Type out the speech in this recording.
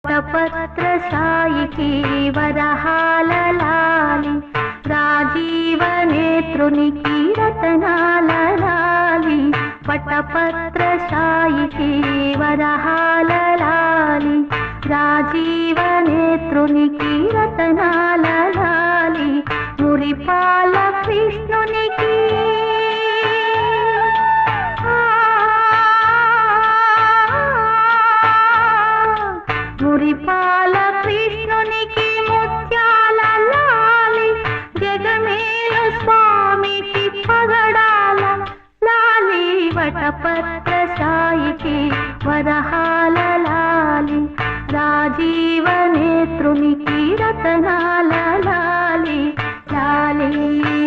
వటపత్ర సాయికి వరహాల లాలి, రాజీవ నేత్రునికి రతనాల లాలి. వటపత్ర సాయికి వరహాల లాలి, రాజీవ నేత్రునికి రతనాల లాలి. మురిపాల కృష్ణునికి మురిపాల కృష్ణునికి ముత్యాల లాలి, జగమేల స్వామికి పగడాల లాలి. వటపత్ర సాయికి వరహాల లాలి, రాజీవ నేత్రునికి రతనాల లాలి లాలి.